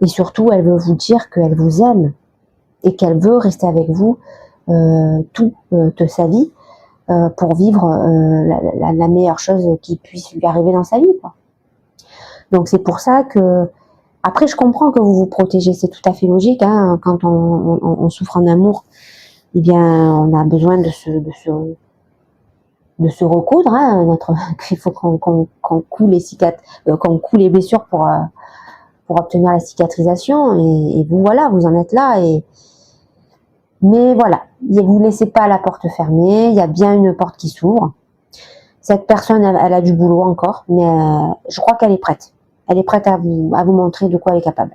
et surtout, elle veut vous dire qu'elle vous aime, et qu'elle veut rester avec vous toute sa vie, pour vivre la meilleure chose qui puisse lui arriver dans sa vie, quoi. Donc c'est pour ça que, après je comprends que vous vous protégez, c'est tout à fait logique, hein, quand on souffre en amour, eh bien on a besoin de se recoudre, hein, il faut qu'on coule qu'on coule les blessures pour obtenir la cicatrisation, et vous voilà, vous en êtes là, mais voilà, vous laissez pas la porte fermée, il y a bien une porte qui s'ouvre. Cette personne, elle a du boulot encore, mais je crois qu'elle est prête. Elle est prête à vous montrer de quoi elle est capable.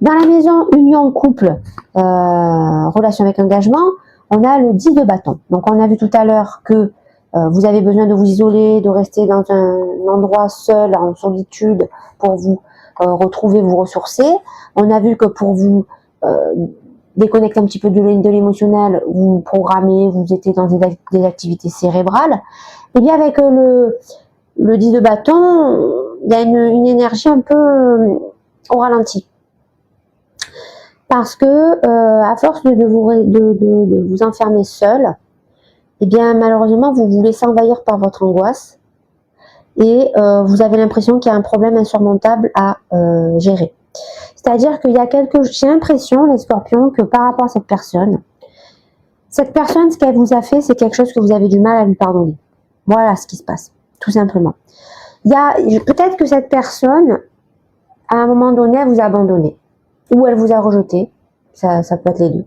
Dans la maison union couple, relation avec engagement, on a le 10 de bâton. Donc on a vu tout à l'heure que vous avez besoin de vous isoler, de rester dans un endroit seul, en solitude, pour vous retrouver, vous ressourcer. On a vu que pour vous déconnecter un petit peu de l'émotionnel, vous programmez, vous étiez dans des activités cérébrales. Et bien avec le 10 de bâton, il y a une énergie un peu au ralenti. Parce que à force de vous enfermer seul, eh bien malheureusement vous vous laissez envahir par votre angoisse, et vous avez l'impression qu'il y a un problème insurmontable à gérer. C'est-à-dire qu'il y a j'ai l'impression, les scorpions, que par rapport à cette personne, ce qu'elle vous a fait, c'est quelque chose que vous avez du mal à lui pardonner. Voilà ce qui se passe, tout simplement. Peut-être que cette personne, à un moment donné, elle vous a abandonné, ou elle vous a rejeté, ça peut être les deux.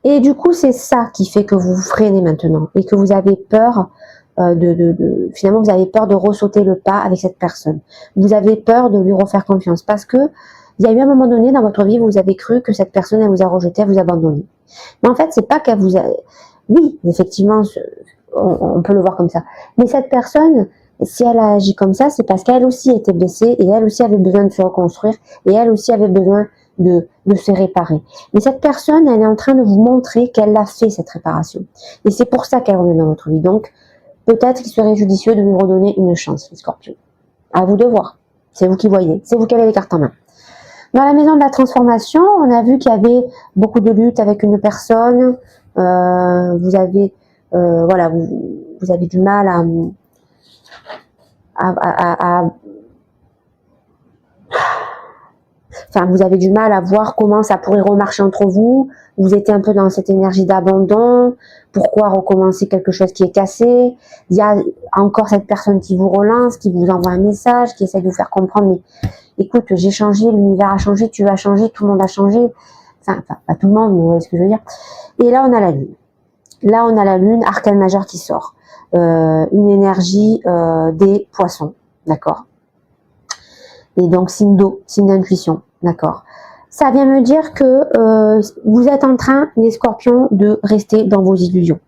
Et du coup, c'est ça qui fait que vous freinez maintenant, et que vous avez peur finalement, vous avez peur de ressauter le pas avec cette personne. Vous avez peur de lui refaire confiance, parce que il y a eu un moment donné dans votre vie où vous avez cru que cette personne, elle vous a rejeté, elle vous a abandonné. Mais en fait, c'est pas qu'elle vous a... Oui, effectivement, on peut le voir comme ça. Mais cette personne, si elle a agi comme ça, c'est parce qu'elle aussi était blessée, et elle aussi avait besoin de se reconstruire, et elle aussi avait besoin de se réparer. Mais cette personne, elle est en train de vous montrer qu'elle a fait cette réparation. Et c'est pour ça qu'elle revient dans votre vie. Donc, peut-être qu'il serait judicieux de lui redonner une chance, les scorpions. À vous de voir. C'est vous qui voyez. C'est vous qui avez les cartes en main. Dans la maison de la transformation, on a vu qu'il y avait beaucoup de luttes avec une personne. Vous avez du mal à enfin, vous avez du mal à voir comment ça pourrait remarcher entre vous. Vous êtes un peu dans cette énergie d'abandon. Pourquoi recommencer quelque chose qui est cassé? Il y a encore cette personne qui vous relance, qui vous envoie un message, qui essaie de vous faire comprendre, mais écoute, j'ai changé, l'univers a changé, tu as changé, tout le monde a changé. Enfin, pas tout le monde, mais vous voyez ce que je veux dire. Et là, on a la Lune. Là, on a la Lune, arcane majeur qui sort. Une énergie des poissons, d'accord? Et donc, signe d'eau, signe d'intuition, d'accord? Ça vient me dire que vous êtes en train, les scorpions, de rester dans vos illusions.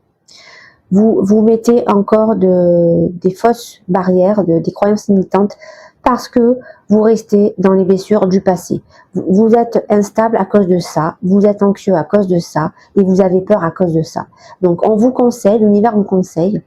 Vous mettez encore des fausses barrières, des croyances limitantes, parce que vous restez dans les blessures du passé. Vous êtes instable à cause de ça, vous êtes anxieux à cause de ça, et vous avez peur à cause de ça. Donc, on vous conseille, l'univers vous conseille,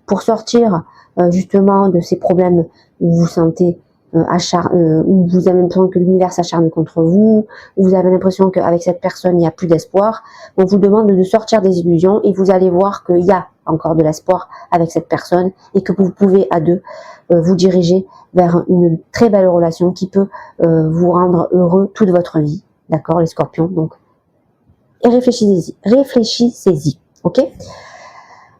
pour sortir justement de ces problèmes où vous vous sentez où vous avez l'impression que l'univers s'acharne contre vous, où vous avez l'impression qu'avec cette personne, il n'y a plus d'espoir. On vous demande de sortir des illusions et vous allez voir qu'il y a encore de l'espoir avec cette personne et que vous pouvez à deux vous diriger vers une très belle relation qui peut vous rendre heureux toute votre vie. D'accord, les scorpions? Donc, et réfléchissez-y, ok?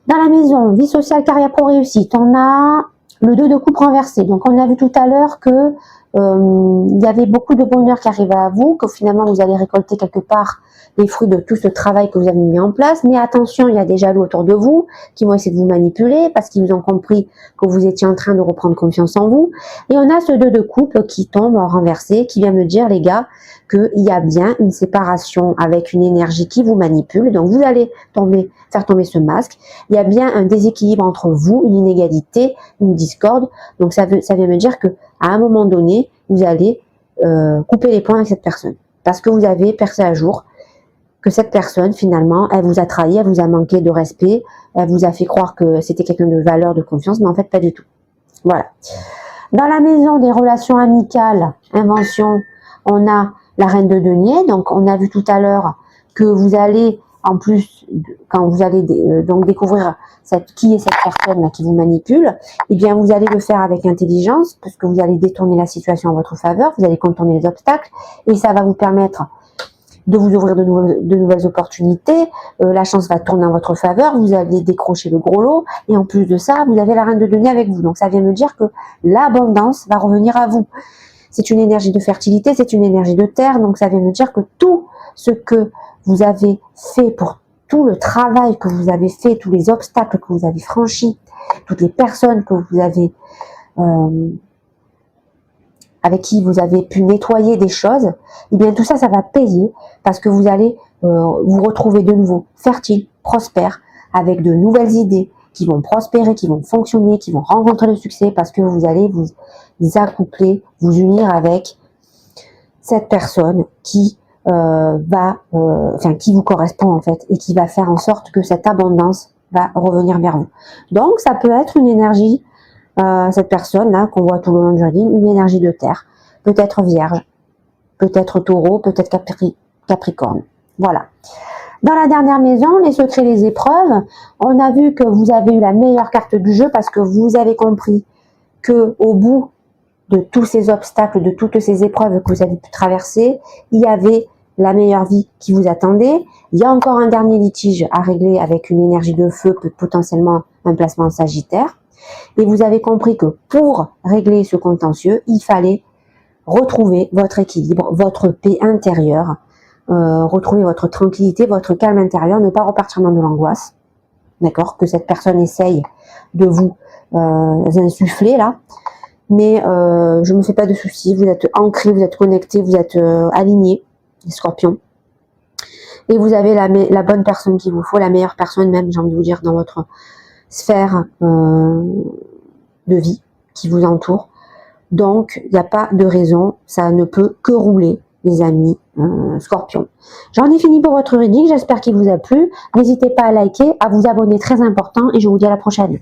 Dans la maison, vie sociale, carrière pro réussite, on a le 2 de coupe renversé. Donc, on a vu tout à l'heure que il y avait beaucoup de bonheur qui arrivait à vous, que finalement, vous allez récolter quelque part les fruits de tout ce travail que vous avez mis en place. Mais attention, il y a des jaloux autour de vous qui vont essayer de vous manipuler parce qu'ils ont compris que vous étiez en train de reprendre confiance en vous. Et on a ce 2 de coupe qui tombe en renversé, qui vient me dire, les gars, qu'il y a bien une séparation avec une énergie qui vous manipule. Donc, vous allez faire tomber ce masque. Il y a bien un déséquilibre entre vous, une inégalité, une discorde. Donc, ça vient me dire que à un moment donné, vous allez couper les points avec cette personne. Parce que vous avez percé à jour que cette personne, finalement, elle vous a trahi, elle vous a manqué de respect, elle vous a fait croire que c'était quelqu'un de valeur, de confiance, mais en fait, pas du tout. Voilà. Dans la maison des relations amicales, invention, on a la reine de denier. Donc, on a vu tout à l'heure que vous allez, en plus, quand vous allez donc découvrir qui est cette personne là qui vous manipule, eh bien, vous allez le faire avec intelligence, parce que vous allez détourner la situation en votre faveur, vous allez contourner les obstacles, et ça va vous permettre de vous ouvrir de nouvelles opportunités, la chance va tourner en votre faveur, vous allez décrocher le gros lot, et en plus de ça, vous avez la reine de denier avec vous. Donc, ça vient me dire que l'abondance va revenir à vous. C'est une énergie de fertilité, c'est une énergie de terre, donc ça vient me dire que tout ce que vous avez fait, pour tout le travail que vous avez fait, tous les obstacles que vous avez franchis, toutes les personnes que vous avez avec qui vous avez pu nettoyer des choses, et bien tout ça, ça va payer parce que vous allez vous retrouver de nouveau fertile, prospère, avec de nouvelles idées qui vont prospérer, qui vont fonctionner, qui vont rencontrer le succès parce que vous allez vous accoupler, vous unir avec cette personne qui qui vous correspond en fait et qui va faire en sorte que cette abondance va revenir vers vous. Donc ça peut être une énergie, cette personne là qu'on voit tout le long du reading, une énergie de terre, peut-être vierge, peut-être taureau, peut-être capricorne. Voilà. Dans la dernière maison, les secrets, les épreuves, on a vu que vous avez eu la meilleure carte du jeu parce que vous avez compris que au bout de tous ces obstacles, de toutes ces épreuves que vous avez pu traverser, il y avait la meilleure vie qui vous attendait. Il y a encore un dernier litige à régler avec une énergie de feu, potentiellement un placement sagittaire. Et vous avez compris que pour régler ce contentieux, il fallait retrouver votre équilibre, votre paix intérieure, retrouver votre tranquillité, votre calme intérieur, ne pas repartir dans de l'angoisse, d'accord, que cette personne essaye de vous insuffler là. Mais je ne me fais pas de soucis, vous êtes ancrés, vous êtes connectés, vous êtes alignés, les scorpions. Et vous avez la bonne personne qu'il vous faut, la meilleure personne même, j'ai envie de vous dire, dans votre sphère de vie qui vous entoure. Donc, il n'y a pas de raison, ça ne peut que rouler, les amis scorpions. J'en ai fini pour votre reading, j'espère qu'il vous a plu. N'hésitez pas à liker, à vous abonner, très important, et je vous dis à la prochaine.